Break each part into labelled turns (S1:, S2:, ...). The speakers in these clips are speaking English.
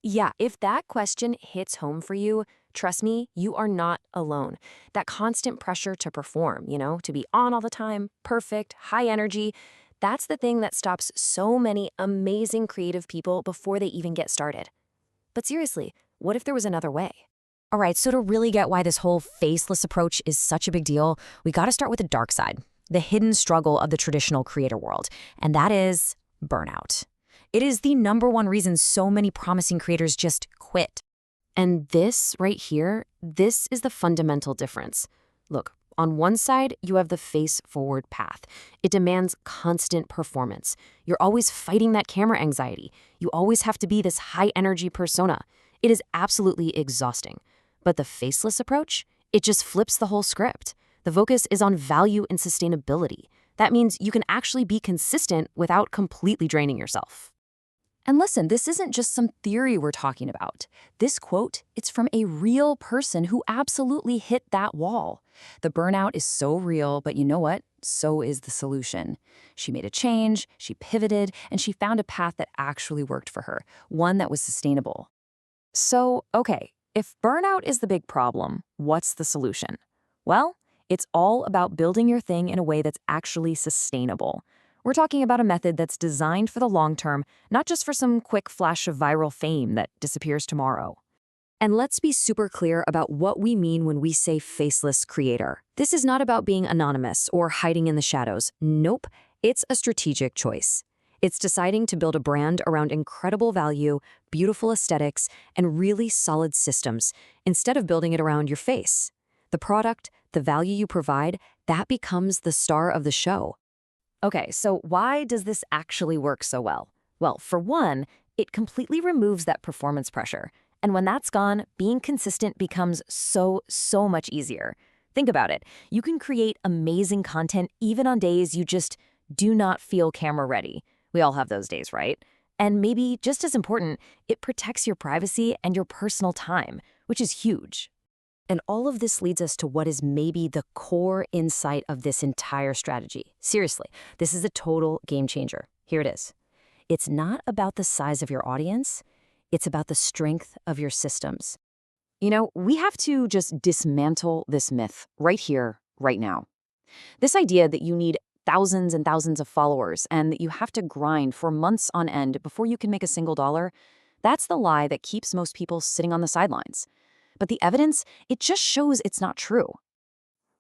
S1: Yeah, if that question hits home for you, trust me, you are not alone. That constant pressure to perform, to be on all the time, perfect, high energy, that's the thing that stops so many amazing creative people before they even get started. But seriously, what if there was another way?
S2: All right, so to really get why this whole faceless approach is such a big deal, we got to start with the dark side, the hidden struggle of the traditional creator world, and that is burnout. It is the number one reason so many promising creators just quit.
S1: And this right here, this is the fundamental difference. Look, on one side, you have the face-forward path. It demands constant performance. You're always fighting that camera anxiety. You always have to be this high-energy persona. It is absolutely exhausting. But the faceless approach, it just flips the whole script. The focus is on value and sustainability. That means you can actually be consistent without completely draining yourself.
S2: And listen, this isn't just some theory we're talking about. This quote, it's from a real person who absolutely hit that wall. The burnout is so real, but you know what? So is the solution. She made a change, she pivoted, and she found a path that actually worked for her, one that was sustainable. So, okay, if burnout is the big problem, what's the solution? Well, it's all about building your thing in a way that's actually sustainable. We're talking about a method that's designed for the long term, not just for some quick flash of viral fame that disappears tomorrow.
S1: And let's be super clear about what we mean when we say faceless creator. This is not about being anonymous or hiding in the shadows. Nope, it's a strategic choice. It's deciding to build a brand around incredible value, beautiful aesthetics, and really solid systems, instead of building it around your face. The product, the value you provide, that becomes the star of the show.
S2: Okay, so why does this actually work so well? Well, for one, it completely removes that performance pressure. And when that's gone, being consistent becomes so much easier. Think about it. You can create amazing content even on days you just do not feel camera ready. We all have those days, right? And maybe just as important, it protects your privacy and your personal time, which is huge.
S1: And all of this leads us to what is maybe the core insight of this entire strategy. Seriously, this is a total game changer. Here it is. It's not about the size of your audience. It's about the strength of your systems. We have to just dismantle this myth right here, right now. This idea that you need thousands and thousands of followers and that you have to grind for months on end before you can make a single dollar, that's the lie that keeps most people sitting on the sidelines. But the evidence, it just shows it's not true.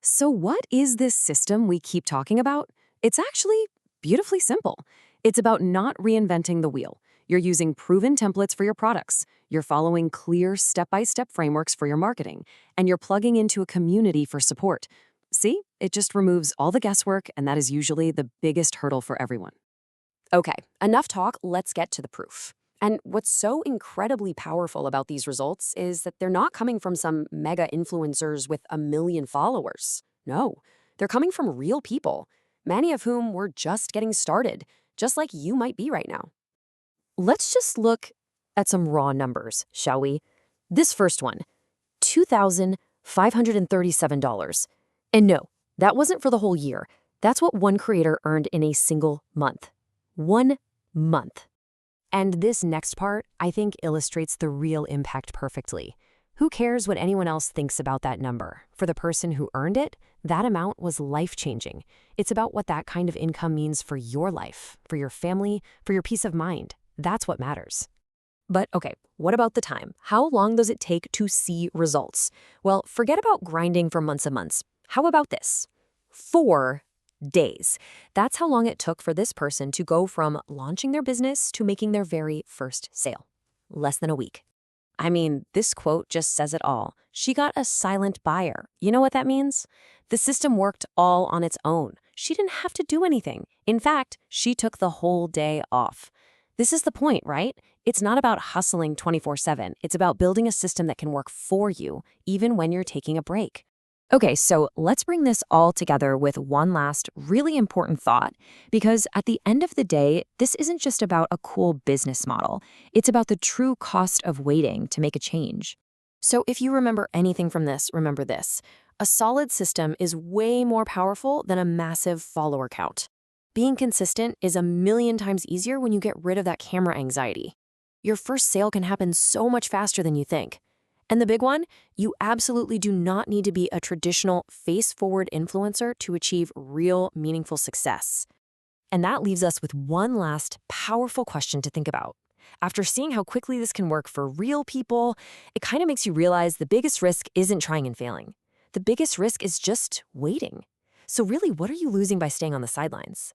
S1: So what is this system we keep talking about? It's actually beautifully simple. It's about not reinventing the wheel. You're using proven templates for your products. You're following clear step-by-step frameworks for your marketing. And you're plugging into a community for support. See, it just removes all the guesswork, and that is usually the biggest hurdle for everyone. Okay, enough talk, let's get to the proof. And what's so incredibly powerful about these results is that they're not coming from some mega influencers with a million followers. No, they're coming from real people, many of whom were just getting started, just like you might be right now. Let's just look at some raw numbers, shall we? This first one, $2,537. And no, that wasn't for the whole year. That's what one creator earned in a single month. 1 month. And this next part, I think, illustrates the real impact perfectly. Who cares what anyone else thinks about that number? For the person who earned it, that amount was life-changing. It's about what that kind of income means for your life, for your family, for your peace of mind. That's what matters. But okay, what about the time? How long does it take to see results? Well, forget about grinding for months and months. How about this? 4 days. That's how long it took for this person to go from launching their business to making their very first sale. Less than a week. I mean, this quote just says it all. She got a silent buyer. You know what that means? The system worked all on its own. She didn't have to do anything. In fact, she took the whole day off. This is the point, right? It's not about hustling 24/7. It's about building a system that can work for you, even when you're taking a break. Okay, so let's bring this all together with one last really important thought, because at the end of the day, this isn't just about a cool business model. It's about the true cost of waiting to make a change. So if you remember anything from this, remember this. A solid system is way more powerful than a massive follower count. Being consistent is a million times easier when you get rid of that camera anxiety. Your first sale can happen so much faster than you think. And the big one, you absolutely do not need to be a traditional face-forward influencer to achieve real, meaningful success. And that leaves us with one last powerful question to think about. After seeing how quickly this can work for real people, it kind of makes you realize the biggest risk isn't trying and failing. The biggest risk is just waiting. So really, what are you losing by staying on the sidelines?